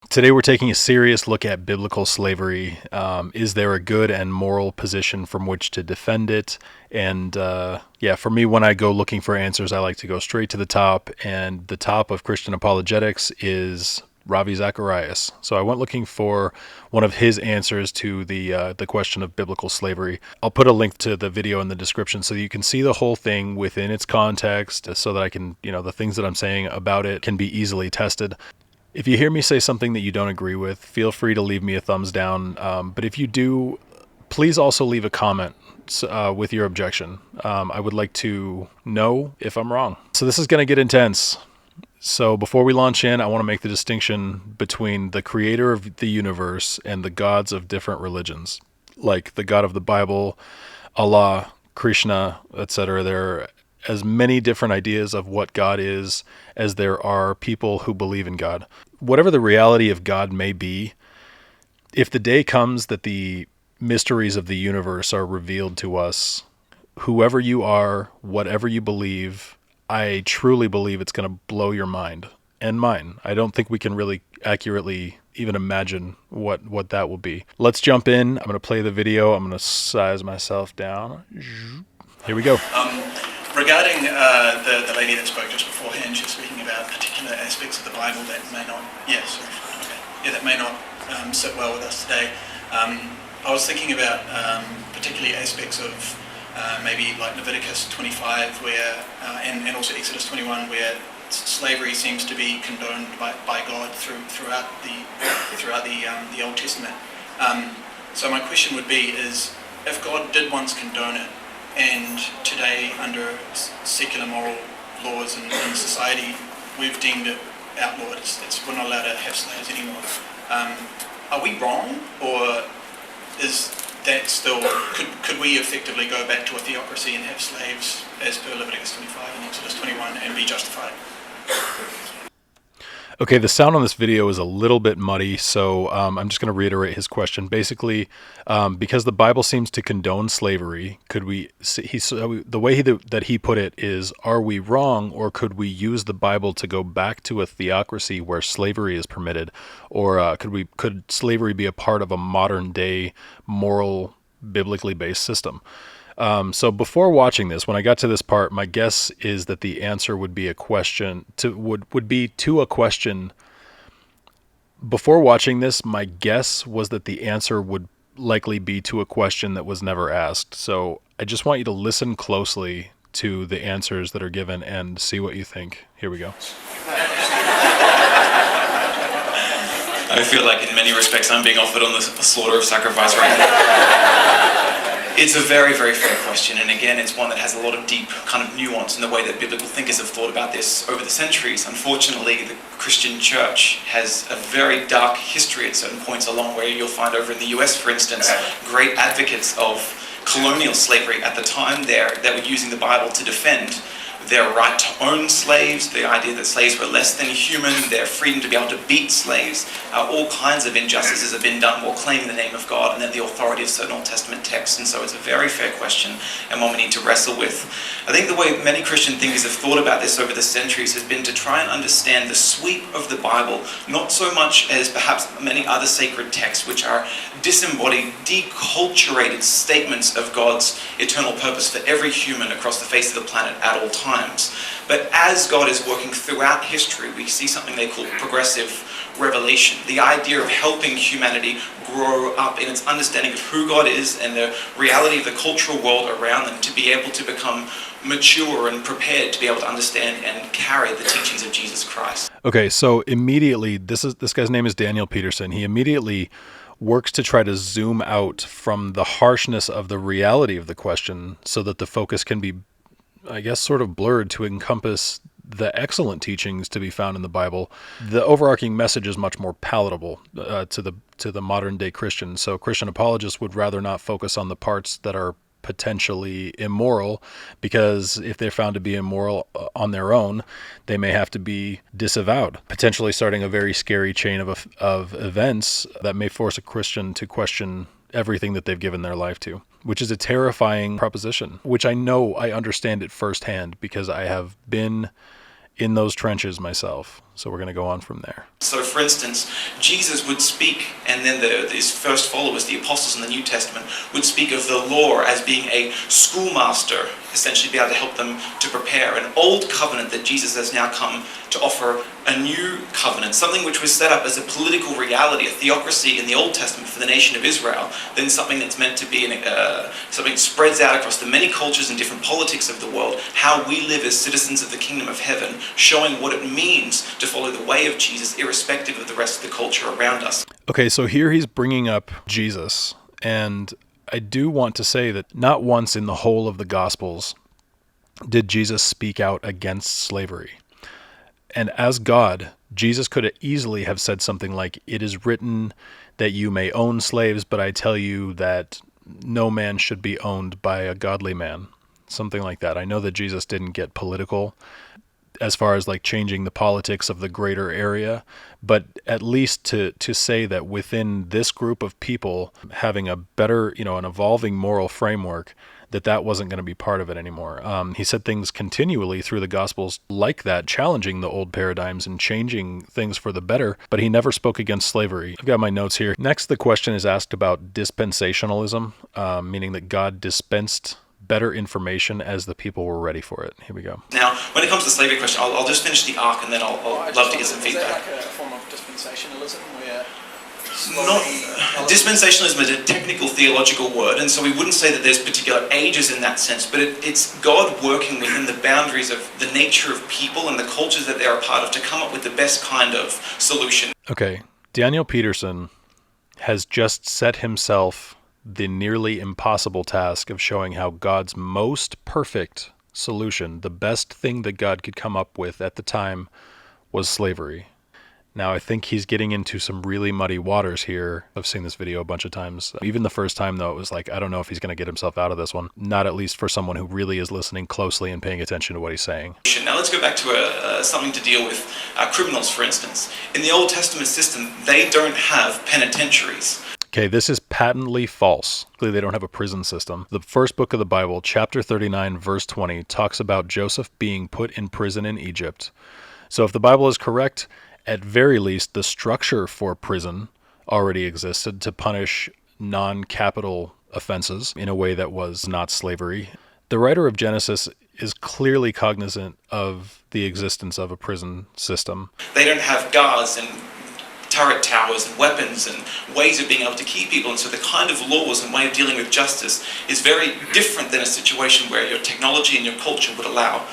Today we're taking a serious look at biblical slavery. Is there a good and moral position from which to defend it? And for me, when I go looking for answers, I like to go straight to the top. And the top of Christian apologetics is Ravi Zacharias. So I went looking for one of his answers to the question of biblical slavery. I'll put a link to the video in the description so you can see the whole thing within its context, so that I can, the things that I'm saying about it can be easily tested. If you hear me say something that you don't agree with, feel free to leave me a thumbs down. But if you do, please also leave a comment with your objection. I would like to know if I'm wrong. So this is going to get intense. So before we launch in, I want to make the distinction between the creator of the universe and the gods of different religions, like the God of the Bible, Allah, Krishna, etc. There are as many different ideas of what God is as there are people who believe in God. Whatever the reality of God may be, if the day comes that the mysteries of the universe are revealed to us, whoever you are, whatever you believe, I truly believe it's going to blow your mind and mine. I don't think we can really accurately even imagine what that will be. Let's jump in. I'm going to play the video. I'm going to size myself down. Here we go. Regarding the lady that spoke just beforehand, she was speaking about particular aspects of the Bible that may not, that may not sit well with us today. I was thinking about particularly aspects of maybe like Leviticus 25, where and also Exodus 21, where slavery seems to be condoned by God throughout the Old Testament. So my question would be: is if God did once condone it, and today, under secular moral laws in society, we've deemed it outlawed. We're not allowed to have slaves anymore. Are we wrong, or is that still? Could we effectively go back to a theocracy and have slaves as per Leviticus 25 and Exodus 21 and be justified? Okay, the sound on this video is a little bit muddy, so I'm just going to reiterate his question. Basically, because the Bible seems to condone slavery, could we? The way that he put it is: are we wrong, or could we use the Bible to go back to a theocracy where slavery is permitted, or could slavery be a part of a modern day moral, biblically based system? So before watching this, when I got to this part, my guess is that the answer would be a question would be to a question. Before watching this, my guess was that the answer would likely be to a question that was never asked. So I just want you to listen closely to the answers that are given and see what you think. Here we go. I feel like in many respects I'm being offered on the slaughter of sacrifice right now. It's a very, very fair question, and again, it's one that has a lot of deep kind of nuance in the way that biblical thinkers have thought about this over the centuries. Unfortunately, the Christian church has a very dark history at certain points along, where you'll find over in the US, for instance, great advocates of colonial slavery at the time there that were using the Bible to defend their right to own slaves, the idea that slaves were less than human, their freedom to be able to beat slaves. All kinds of injustices have been done while claiming the name of God and then the authority of certain Old Testament texts. And so it's a very fair question and one we need to wrestle with. I think the way many Christian thinkers have thought about this over the centuries has been to try and understand the sweep of the Bible, not so much as perhaps many other sacred texts, which are disembodied, deculturated statements of God's eternal purpose for every human across the face of the planet at all times. But as God is working throughout history, we see something they call progressive revelation, the idea of helping humanity grow up in its understanding of who God is and the reality of the cultural world around them, to be able to become mature and prepared to be able to understand and carry the teachings of Jesus Christ. Okay, so immediately, this guy's name is Daniel Peterson. He immediately works to try to zoom out from the harshness of the reality of the question so that the focus can be, I guess, sort of blurred to encompass the excellent teachings to be found in the Bible. The overarching message is much more palatable to the modern day Christian. So Christian apologists would rather not focus on the parts that are potentially immoral, because if they're found to be immoral on their own, they may have to be disavowed, potentially starting a very scary chain of events that may force a Christian to question everything that they've given their life to, which is a terrifying proposition, which I know I understand it firsthand because I have been in those trenches myself. So we're going to go on from there. So, for instance, Jesus would speak, and then his first followers, the apostles in the New Testament, would speak of the law as being a schoolmaster, essentially be able to help them to prepare an old covenant that Jesus has now come to offer a new covenant, something which was set up as a political reality, a theocracy in the Old Testament for the nation of Israel, then something that's meant to be something that spreads out across the many cultures and different politics of the world, how we live as citizens of the kingdom of heaven, showing what it means to follow the way of Jesus, irrespective of the rest of the culture around us. Okay, so here he's bringing up Jesus, and I do want to say that not once in the whole of the Gospels did Jesus speak out against slavery. And as God, Jesus could easily have said something like, "It is written that you may own slaves, but I tell you that no man should be owned by a godly man." Something like that. I know that Jesus didn't get political as far as like changing the politics of the greater area, but at least to say that within this group of people having a better, an evolving moral framework, that wasn't going to be part of it anymore. He said things continually through the Gospels like that, challenging the old paradigms and changing things for the better, but he never spoke against slavery. I've got my notes here. Next, the question is asked about dispensationalism, meaning that God dispensed better information as the people were ready for it. Here we go. Now, when it comes to the slavery question, I'll just finish the arc and then I'll love to get some feedback. Is that like a form of dispensationalism where... Dispensationalism is a technical theological word, and so we wouldn't say that there's particular ages in that sense, but it's God working within the boundaries of the nature of people and the cultures that they're a part of to come up with the best kind of solution. Okay, Daniel Peterson has just set himself the nearly impossible task of showing how God's most perfect solution, the best thing that God could come up with at the time, was slavery. Now, I think he's getting into some really muddy waters here. I've seen this video a bunch of times. Even the first time, though, it was like, I don't know if he's going to get himself out of this one. Not at least for someone who really is listening closely and paying attention to what he's saying. Now let's go back to something to deal with criminals, for instance. In the Old Testament system, they don't have penitentiaries. Okay, this is patently false. Clearly, they don't have a prison system. The first book of the Bible, chapter 39, verse 20, talks about Joseph being put in prison in Egypt. So if the Bible is correct, at very least, the structure for prison already existed to punish non-capital offenses in a way that was not slavery. The writer of Genesis is clearly cognizant of the existence of a prison system. They don't have guards and turret towers and weapons and ways of being able to keep people, and so the kind of laws and way of dealing with justice is very different than a situation where your technology and your culture would allow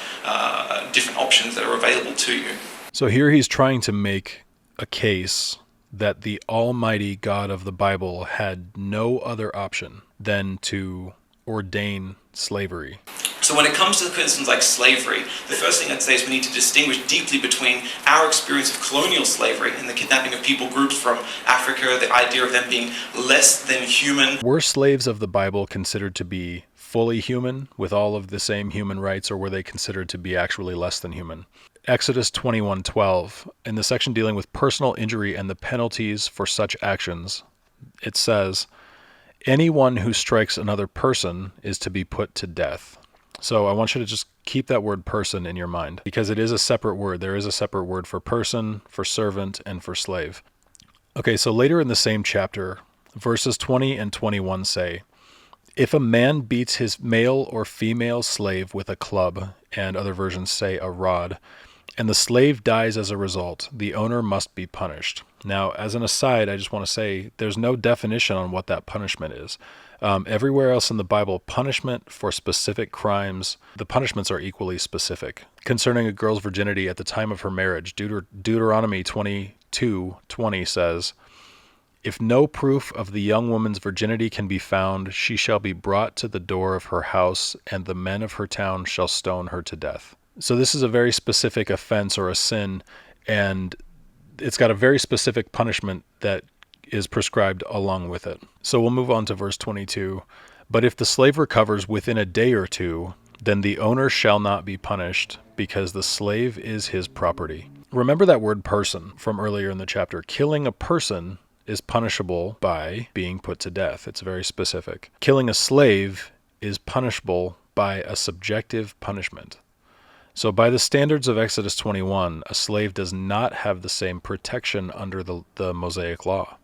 different options that are available to you. So here he's trying to make a case that the almighty God of the Bible had no other option than to ordain slavery. So when it comes to questions like slavery, the first thing I'd say is we need to distinguish deeply between our experience of colonial slavery and the kidnapping of people groups from Africa, the idea of them being less than human. Were slaves of the Bible considered to be fully human with all of the same human rights, or were they considered to be actually less than human? Exodus 21:12, in the section dealing with personal injury and the penalties for such actions, it says, "Anyone who strikes another person is to be put to death." So I want you to just keep that word person in your mind, because it is a separate word. There is a separate word for person, for servant, and for slave. Okay, so later in the same chapter, verses 20 and 21 say, "If a man beats his male or female slave with a club," and other versions say a rod, "and the slave dies as a result, the owner must be punished." Now, as an aside, I just want to say there's no definition on what that punishment is. Everywhere else in the Bible, punishment for specific crimes, the punishments are equally specific. Concerning a girl's virginity at the time of her marriage, Deuteronomy 22:20 says, "If no proof of the young woman's virginity can be found, she shall be brought to the door of her house, and the men of her town shall stone her to death." So this is a very specific offense or a sin, and it's got a very specific punishment that is prescribed along with it. So we'll move on to verse 22. "But if the slave recovers within a day or two, then the owner shall not be punished, because the slave is his property." Remember that word person from earlier in the chapter. Killing a person is punishable by being put to death. It's very specific. Killing a slave is punishable by a subjective punishment. So by the standards of Exodus 21, a slave does not have the same protection under the Mosaic law.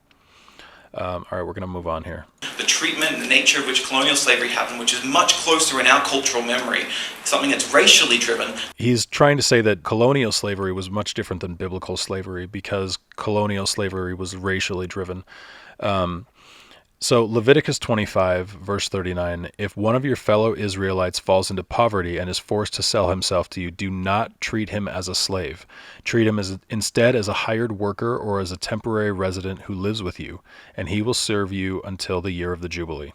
All right, we're going to move on here. The treatment and the nature of which colonial slavery happened, which is much closer in our cultural memory, something that's racially driven. He's trying to say that colonial slavery was much different than biblical slavery because colonial slavery was racially driven. So Leviticus 25, verse 39, if one of your fellow Israelites falls into poverty and is forced to sell himself to you, do not treat him as a slave. Treat him instead as a hired worker or as a temporary resident who lives with you, and he will serve you until the year of the Jubilee.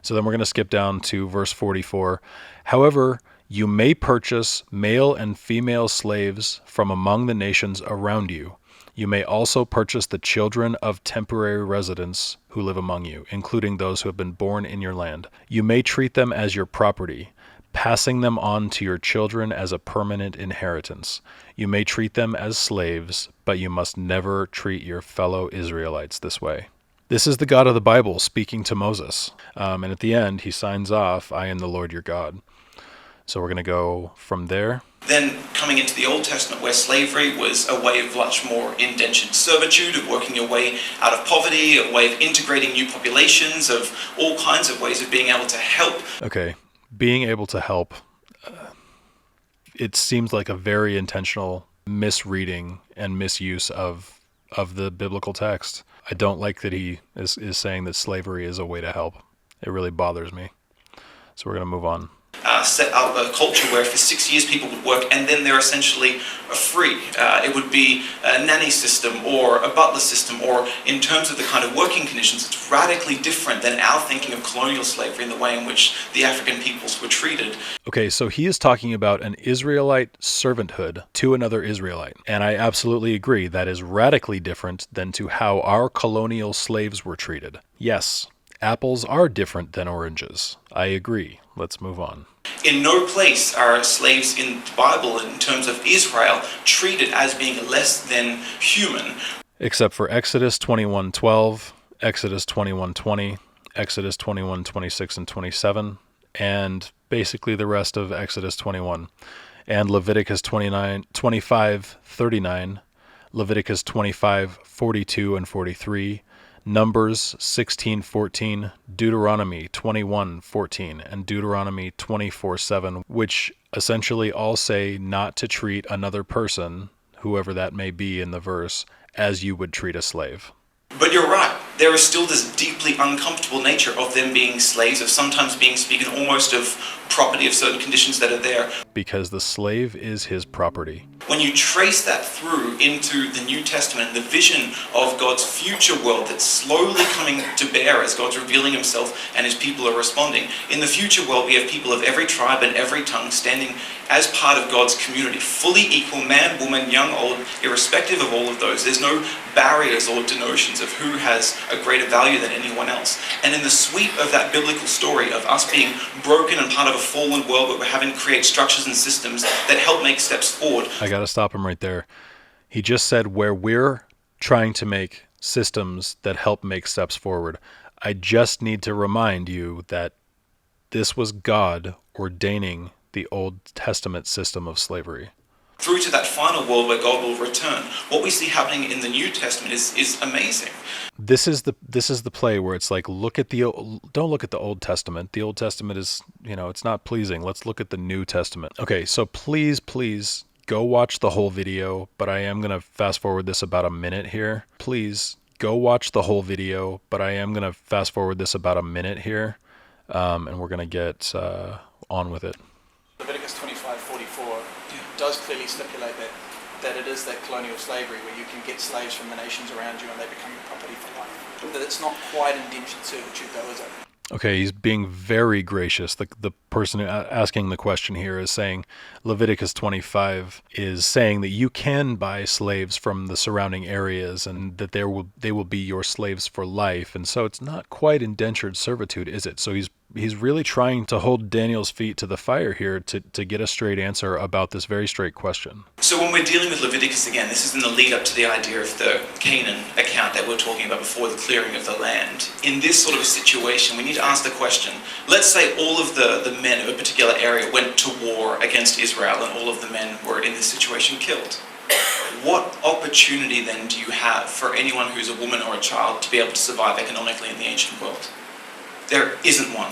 So then we're going to skip down to verse 44. However, you may purchase male and female slaves from among the nations around you. You may also purchase the children of temporary residents who live among you, including those who have been born in your land. You may treat them as your property, passing them on to your children as a permanent inheritance. You may treat them as slaves, but you must never treat your fellow Israelites this way. This is the God of the Bible speaking to Moses. And at the end, he signs off, I am the Lord your God. So we're going to go from there. Then coming into the Old Testament, where slavery was a way of much more indentured servitude, of working your way out of poverty, a way of integrating new populations, of all kinds of ways of being able to help. Okay, being able to help, it seems like a very intentional misreading and misuse of the biblical text. I don't like that he is saying that slavery is a way to help. It really bothers me. So we're going to move on. Set up a culture where for 6 years people would work and then they're essentially free. It would be a nanny system or a butler system, or in terms of the kind of working conditions, it's radically different than our thinking of colonial slavery and the way in which the African peoples were treated. Okay, so he is talking about an Israelite servanthood to another Israelite. And I absolutely agree that is radically different than to how our colonial slaves were treated. Yes, apples are different than oranges. I agree. Let's move on. In no place are slaves in the Bible, in terms of Israel, treated as being less than human. Except for Exodus 21:12, Exodus 21:20, Exodus 21:26 and 27, and basically the rest of Exodus 21, and Leviticus 25:39, Leviticus 25:42 and 43, Numbers 16:14, Deuteronomy 21:14, and Deuteronomy 24:7, which essentially all say not to treat another person, whoever that may be in the verse, as you would treat a slave. But you're right, there is still this deeply uncomfortable nature of them being slaves, of sometimes being speaking almost of property, of certain conditions that are there. Because the slave is his property. When you trace that through into the New Testament and the vision of God's future world that's slowly coming to bear as God's revealing himself and his people are responding, in the future world we have people of every tribe and every tongue standing as part of God's community, fully equal, man, woman, young, old, irrespective of all of those. There's no barriers or denotions of who has a greater value than anyone else. And in the sweep of that biblical story of us being broken and part of a fallen world, but we're having to create structures and systems that help make steps forward. I got to stop him right there. He just said where we're trying to make systems that help make steps forward. I just need to remind you that this was God ordaining the Old Testament system of slavery. Through to that final world where God will return. What we see happening in the New Testament is amazing. This is the play where it's like, don't look at the Old Testament. The Old Testament is, it's not pleasing. Let's look at the New Testament. Okay, so please go watch the whole video, but I am going to fast forward this about a minute here. Please go watch the whole video, but I am going to fast forward this about a minute here, and we're going to get on with it. Leviticus 25:44 does clearly stipulate that it is that colonial slavery where you can get slaves from the nations around you and they become your property for life. That it's not quite indentured servitude though, is it? Okay, he's being very gracious. The person asking the question here is saying Leviticus 25 is saying that you can buy slaves from the surrounding areas and that they will be your slaves for life. And so it's not quite indentured servitude, is it? So he's really trying to hold Daniel's feet to the fire here to get a straight answer about this very straight question. So when we're dealing with Leviticus again, this is in the lead up to the idea of the Canaan account that we were talking about before, the clearing of the land. In this sort of a situation, we need to ask the question, let's say all of the men of a particular area went to war against Israel and all of the men were in this situation killed. What opportunity then do you have for anyone who's a woman or a child to be able to survive economically in the ancient world? There isn't one.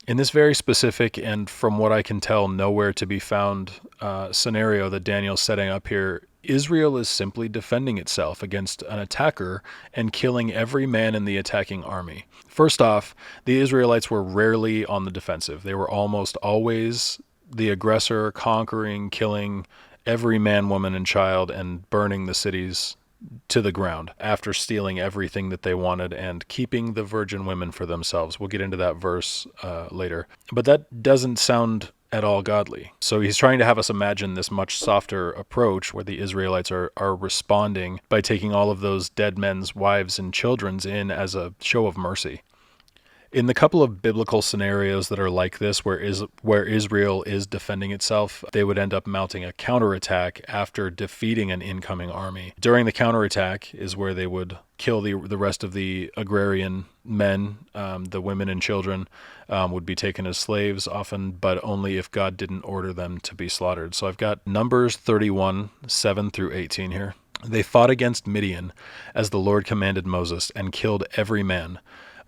In this very specific and, from what I can tell, nowhere to be found scenario that Daniel's setting up here, Israel is simply defending itself against an attacker and killing every man in the attacking army. First off, the Israelites were rarely on the defensive. They were almost always the aggressor, conquering, killing every man, woman, and child, and burning the cities to the ground after stealing everything that they wanted and keeping the virgin women for themselves. We'll get into that verse later. But that doesn't sound at all godly. So he's trying to have us imagine this much softer approach where the Israelites are responding by taking all of those dead men's wives and children's in as a show of mercy. In the couple of biblical scenarios that are like this, where Israel is defending itself, they would end up mounting a counterattack after defeating an incoming army. During the counterattack is where they would kill the rest of the agrarian men. The women and children would be taken as slaves often, but only if God didn't order them to be slaughtered. So I've got Numbers 31, 7 through 18 here. They fought against Midian as the Lord commanded Moses and killed every man.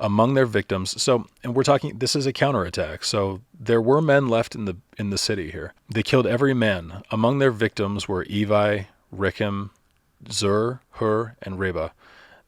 Among their victims, and we're talking, this is a counterattack, so there were men left in the city here. They killed every man. Among their victims were Evi, Rechem, Zur, Hur, and Reba,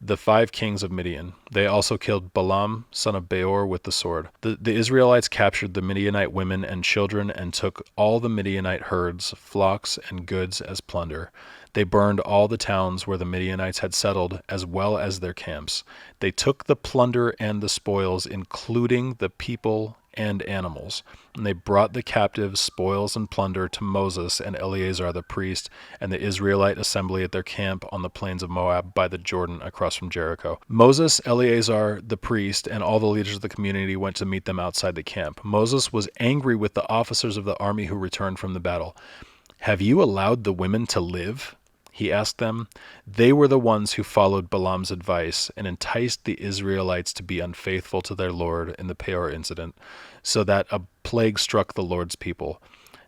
the 5 kings of Midian. They also killed Balaam, son of Beor, with the sword. The Israelites captured the Midianite women and children and took all the Midianite herds, flocks, and goods as plunder. They burned all the towns where the Midianites had settled, as well as their camps. They took the plunder and the spoils, including the people and animals. And they brought the captives, spoils, and plunder to Moses and Eleazar the priest and the Israelite assembly at their camp on the plains of Moab by the Jordan across from Jericho. Moses, Eleazar the priest, and all the leaders of the community went to meet them outside the camp. Moses was angry with the officers of the army who returned from the battle. "Have you allowed the women to live?" he asked them. They were the ones who followed Balaam's advice and enticed the Israelites to be unfaithful to their Lord in the Peor incident, so that a plague struck the Lord's people.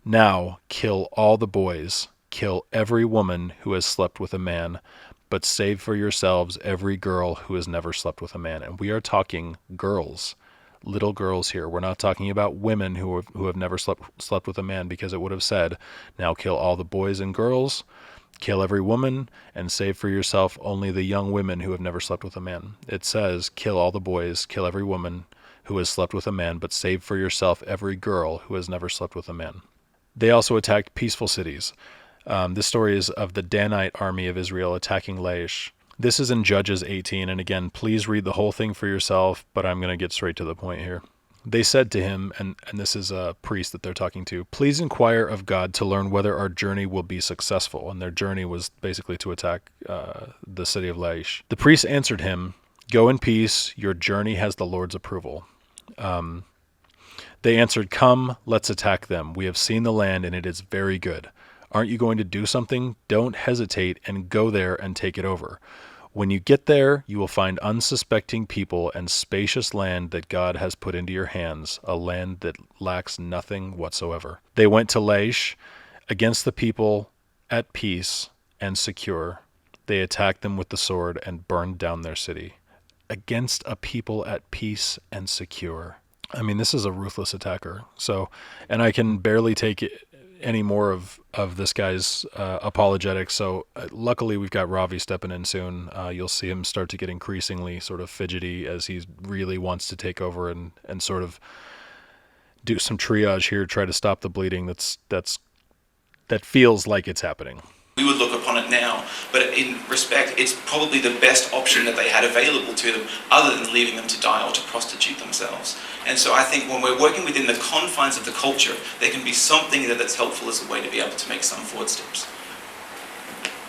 Now kill all the boys, kill every woman who has slept with a man, but save for yourselves every girl who has never slept with a man. And we are talking girls, little girls here. We're not talking about women who have never slept with a man, because it would have said, now kill all the boys and girls, kill every woman, and save for yourself only the young women who have never slept with a man. It says, kill all the boys, kill every woman who has slept with a man, but save for yourself every girl who has never slept with a man. They also attacked peaceful cities. This story is of the Danite army of Israel attacking Laish. This is in Judges 18, and again, please read the whole thing for yourself, but I'm going to get straight to the point here. They said to him, and this is a priest that they're talking to, "Please inquire of God to learn whether our journey will be successful." And their journey was basically to attack the city of Laish. The priest answered him, "Go in peace, your journey has the Lord's approval." They answered, "Come, let's attack them. We have seen the land, and it is very good. Aren't you going to do something? Don't hesitate and go there and take it over. When you get there, you will find unsuspecting people and spacious land that God has put into your hands, a land that lacks nothing whatsoever." They went to Laish against the people at peace and secure. They attacked them with the sword and burned down their city. Against a people at peace and secure. I mean, this is a ruthless attacker. So, and I can barely take any more of this guy's apologetics. So luckily we've got Ravi stepping in soon. You'll see him start to get increasingly sort of fidgety as he really wants to take over and sort of do some triage here, try to stop the bleeding that feels like it's happening. We would look upon it now, but in respect, it's probably the best option that they had available to them, other than leaving them to die or to prostitute themselves. And so I think when we're working within the confines of the culture, there can be something that's helpful as a way to be able to make some forward steps.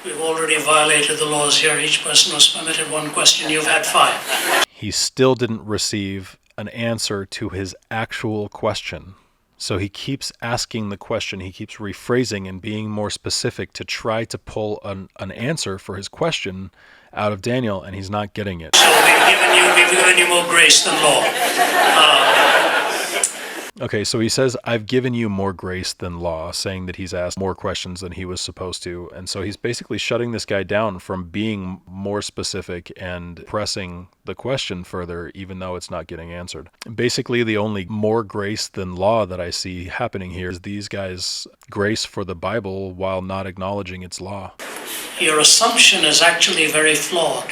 We've already violated the laws here. Each person was permitted one question. You've had 5. He still didn't receive an answer to his actual question. So he keeps asking the question, he keeps rephrasing and being more specific to try to pull an answer for his question out of Daniel, and he's not getting it. So we've given you more grace than law. Okay, so he says, I've given you more grace than law, saying that he's asked more questions than he was supposed to. And so he's basically shutting this guy down from being more specific and pressing the question further, even though it's not getting answered. Basically, the only more grace than law that I see happening here is these guys' grace for the Bible while not acknowledging its law. Your assumption is actually very flawed.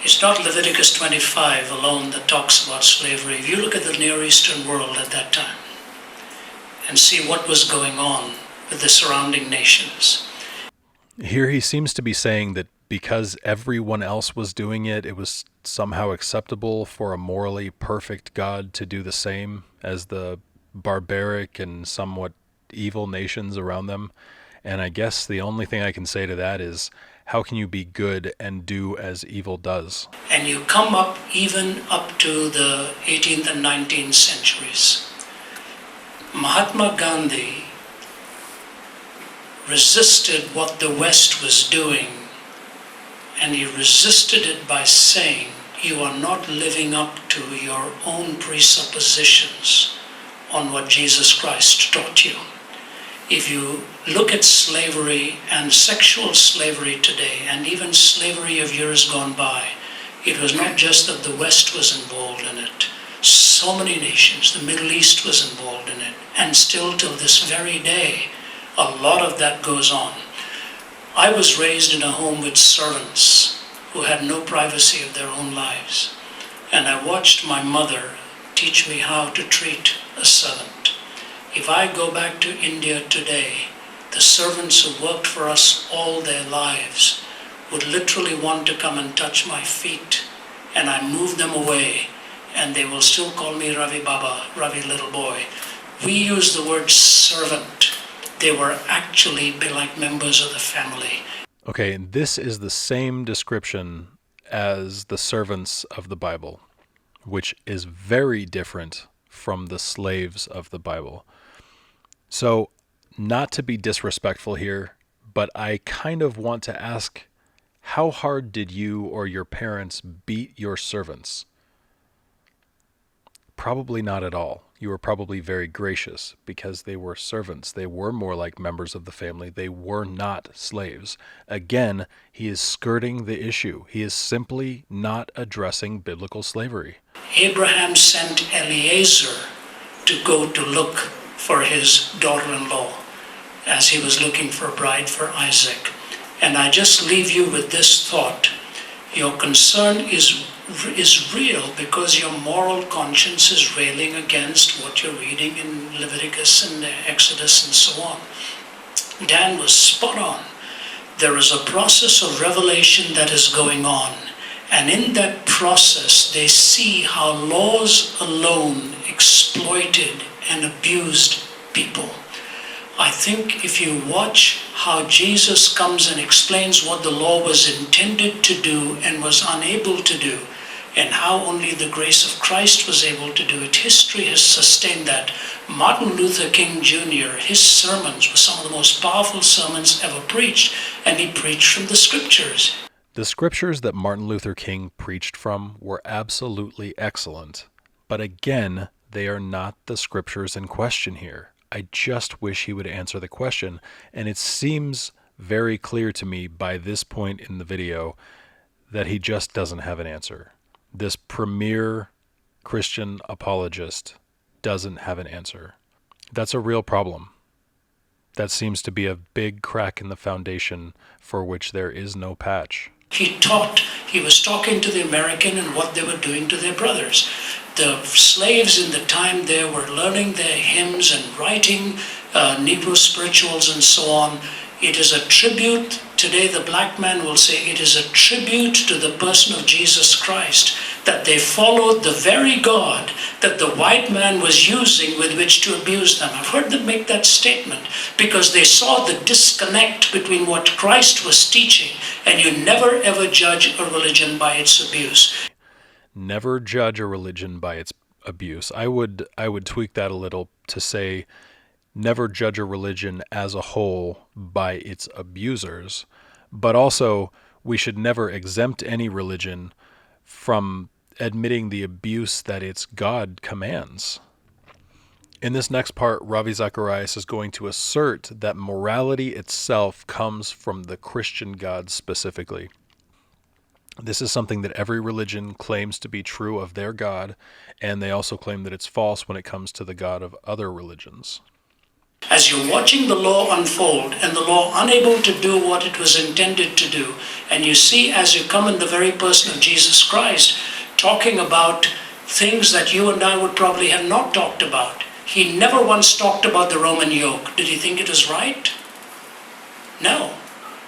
It's not Leviticus 25 alone that talks about slavery. If you look at the Near Eastern world at that time and see what was going on with the surrounding nations. Here he seems to be saying that because everyone else was doing it, it was somehow acceptable for a morally perfect God to do the same as the barbaric and somewhat evil nations around them. And I guess the only thing I can say to that is, how can you be good and do as evil does? And you come up even up to the 18th and 19th centuries. Mahatma Gandhi resisted what the West was doing, and he resisted it by saying, you are not living up to your own presuppositions on what Jesus Christ taught you. If you look at slavery and sexual slavery today, and even slavery of years gone by, it was not just that the West was involved in it. So many nations, the Middle East was involved in it, and still till this very day, a lot of that goes on. I was raised in a home with servants who had no privacy of their own lives, and I watched my mother teach me how to treat a servant. If I go back to India today, the servants who worked for us all their lives would literally want to come and touch my feet, and I move them away, and they will still call me Ravi Baba, Ravi little boy. We use the word servant. They were actually like members of the family. Okay, and this is the same description as the servants of the Bible, which is very different from the slaves of the Bible. So, not to be disrespectful here, but I kind of want to ask, how hard did you or your parents beat your servants? Probably not at all. You were probably very gracious because they were servants. They were more like members of the family. They were not slaves. Again, he is skirting the issue. He is simply not addressing biblical slavery. Abraham sent Eliezer to go to look for his daughter-in-law as he was looking for a bride for Isaac. And I just leave you with this thought. Your concern is real because your moral conscience is railing against what you're reading in Leviticus and Exodus and so on. Dan was spot on. There is a process of revelation that is going on. And in that process, they see how laws alone exploited and abused people. I think if you watch how Jesus comes and explains what the law was intended to do and was unable to do, and how only the grace of Christ was able to do it, history has sustained that. Martin Luther King Jr., his sermons were some of the most powerful sermons ever preached, and he preached from the scriptures. The scriptures that Martin Luther King preached from were absolutely excellent, but again, they are not the scriptures in question here. I just wish he would answer the question, and it seems very clear to me by this point in the video that he just doesn't have an answer. This premier Christian apologist doesn't have an answer. That's a real problem. That seems to be a big crack in the foundation for which there is no patch. He was talking to the American and what they were doing to their brothers. The slaves in the time there were learning their hymns and writing Negro spirituals and so on. It is a tribute. Today the black man will say it is a tribute to the person of Jesus Christ, that they followed the very God that the white man was using with which to abuse them. I've heard them make that statement because they saw the disconnect between what Christ was teaching, and you never ever judge a religion by its abuse. never judge a religion by its abuse. I would tweak that a little to say never judge a religion as a whole by its abusers, but also we should never exempt any religion from admitting the abuse that its God commands. In this next part, Ravi Zacharias is going to assert that morality itself comes from the Christian God specifically. This is something that every religion claims to be true of their God, and they also claim that it's false when it comes to the God of other religions. As you're watching the law unfold and the law unable to do what it was intended to do, and you see as you come in the very person of Jesus Christ talking about things that you and I would probably have not talked about. He never once talked about the Roman yoke. Did he think it was right? No.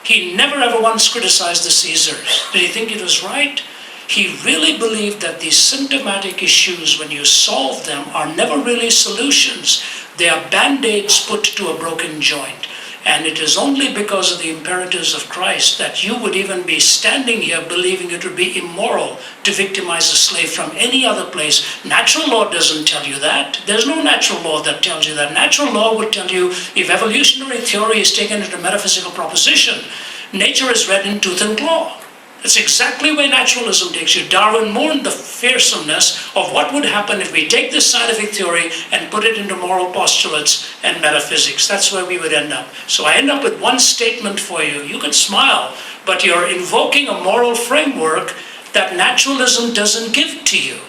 He never ever once criticized the Caesars. Did he think it was right? He really believed that these symptomatic issues, when you solve them, are never really solutions. They are band-aids put to a broken joint. And it is only because of the imperatives of Christ that you would even be standing here believing it would be immoral to victimize a slave from any other place. Natural law doesn't tell you that. There's no natural law that tells you that. Natural law would tell you if evolutionary theory is taken into metaphysical proposition, nature is read in tooth and claw. That's exactly where naturalism takes you. Darwin mourned the fearsomeness of what would happen if we take this scientific theory and put it into moral postulates and metaphysics. That's where we would end up. So I end up with one statement for you. You can smile, but you're invoking a moral framework that naturalism doesn't give to you.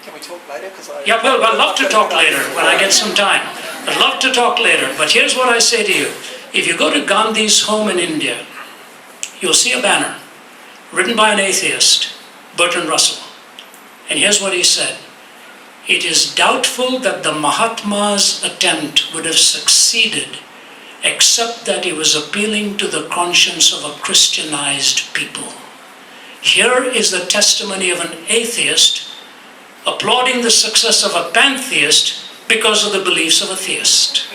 Can we talk later? Yeah, well, I'd love to talk later when I get some time. I'd love to talk later, but here's what I say to you. If you go to Gandhi's home in India, you'll see a banner written by an atheist, Bertrand Russell. And here's what he said. It is doubtful that the Mahatma's attempt would have succeeded except that he was appealing to the conscience of a Christianized people. Here is the testimony of an atheist applauding the success of a pantheist because of the beliefs of a theist.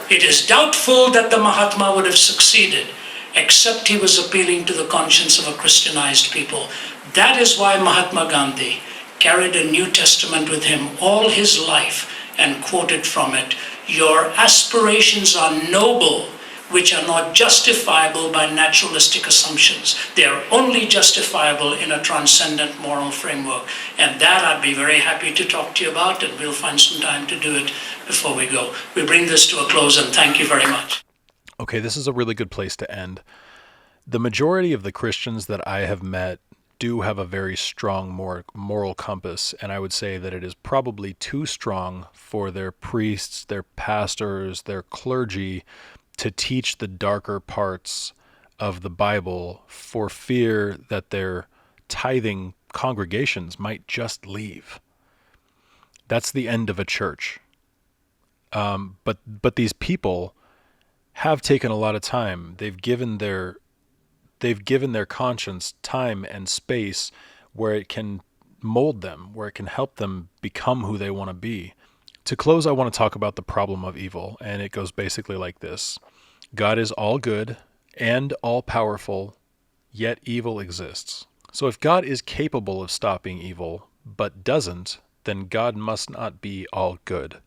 It is doubtful that the Mahatma would have succeeded except he was appealing to the conscience of a Christianized people. That is why Mahatma Gandhi carried a New Testament with him all his life and quoted from it, "Your aspirations are noble, which are not justifiable by naturalistic assumptions. They are only justifiable in a transcendent moral framework." And that I'd be very happy to talk to you about, and we'll find some time to do it before we go. We bring this to a close, and thank you very much. Okay, this is a really good place to end. The majority of the Christians that I have met do have a very strong moral compass, and I would say that it is probably too strong for their priests, their pastors, their clergy to teach the darker parts of the Bible for fear that their tithing congregations might just leave. That's the end of a church. But these people have taken a lot of time. They've given their conscience time and space where it can mold them, where it can help them become who they want to be. To close, I want to talk about the problem of evil, and it goes basically like this. God is all good and all powerful, yet evil exists. So if God is capable of stopping evil, but doesn't, then God must not be all good.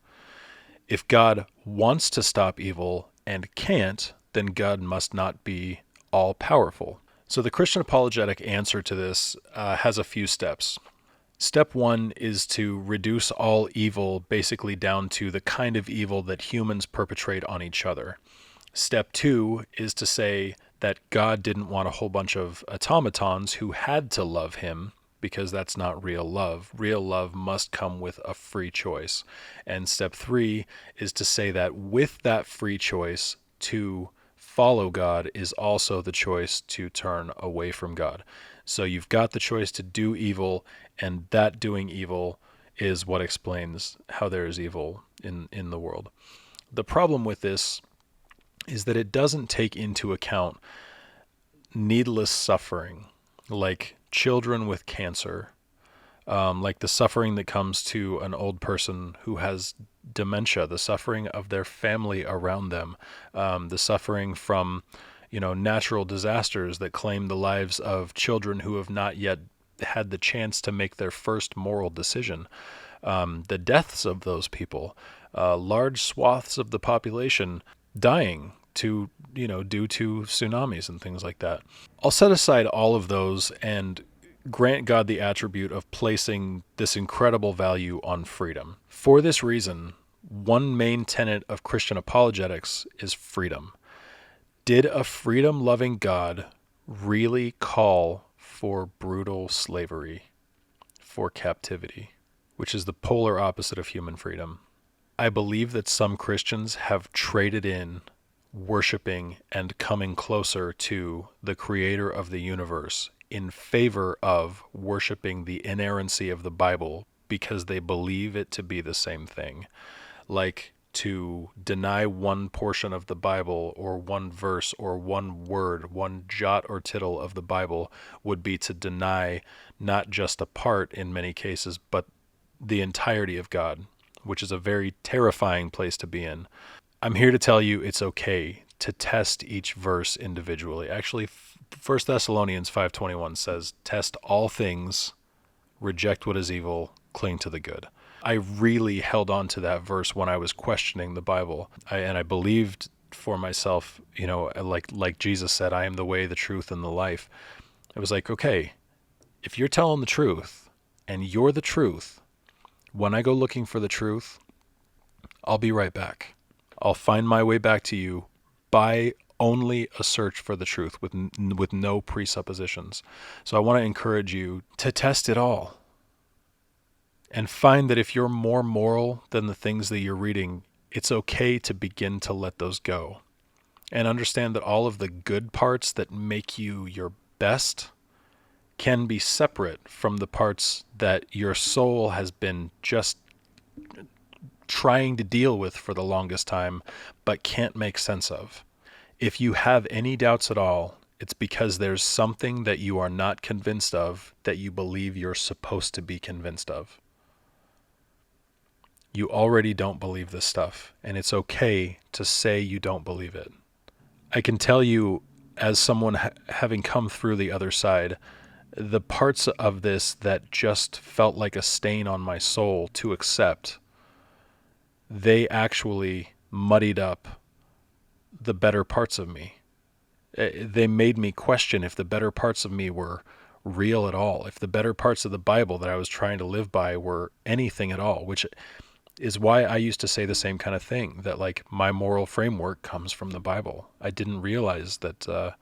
If God wants to stop evil and can't, then God must not be all-powerful. So the Christian apologetic answer to this has a few steps. Step one is to reduce all evil basically down to the kind of evil that humans perpetrate on each other. Step two is to say that God didn't want a whole bunch of automatons who had to love him, because that's not real love. Real love must come with a free choice. And step three is to say that with that free choice to follow God is also the choice to turn away from God. So you've got the choice to do evil, and that doing evil is what explains how there is evil in the world. The problem with this is that it doesn't take into account needless suffering, like children with cancer, like the suffering that comes to an old person who has dementia, the suffering of their family around them, the suffering from, natural disasters that claim the lives of children who have not yet had the chance to make their first moral decision. The deaths of those people, large swaths of the population dying to, due to tsunamis and things like that. I'll set aside all of those and grant God the attribute of placing this incredible value on freedom. For this reason, one main tenet of Christian apologetics is freedom. Did a freedom-loving God really call for brutal slavery, for captivity, which is the polar opposite of human freedom? I believe that some Christians have traded in worshiping and coming closer to the creator of the universe in favor of worshiping the inerrancy of the Bible because they believe it to be the same thing. Like to deny one portion of the Bible or one verse or one word, one jot or tittle of the Bible would be to deny not just a part in many cases, but the entirety of God, which is a very terrifying place to be in. I'm here to tell you it's okay to test each verse individually. Actually, 1 Thessalonians 5:21 says, "Test all things, reject what is evil, cling to the good." I really held on to that verse when I was questioning the Bible. I believed for myself, like Jesus said, "I am the way, the truth, and the life." It was like, okay, if you're telling the truth and you're the truth, when I go looking for the truth, I'll be right back. I'll find my way back to you by only a search for the truth with no presuppositions. So I want to encourage you to test it all and find that if you're more moral than the things that you're reading, it's okay to begin to let those go. And understand that all of the good parts that make you your best can be separate from the parts that your soul has been just trying to deal with for the longest time, but can't make sense of. If you have any doubts at all, it's because there's something that you are not convinced of that you believe you're supposed to be convinced of. You already don't believe this stuff, and it's okay to say you don't believe it. I can tell you, as someone having come through the other side, the parts of this that just felt like a stain on my soul to accept, they actually muddied up the better parts of me. They made me question if the better parts of me were real at all, if the better parts of the Bible that I was trying to live by were anything at all, which is why I used to say the same kind of thing, that like my moral framework comes from the Bible. I didn't realize that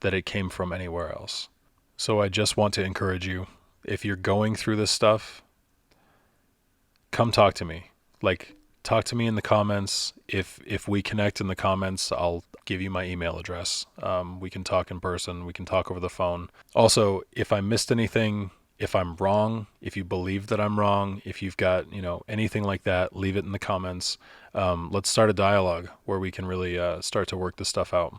it came from anywhere else. So I just want to encourage you, if you're going through this stuff, come talk to me. Like, talk to me in the comments. If we connect in the comments, I'll give you my email address. We can talk in person. We can talk over the phone. Also, if I missed anything, if I'm wrong, if you believe that I'm wrong, if you've got, anything like that, leave it in the comments. Let's start a dialogue where we can really start to work this stuff out.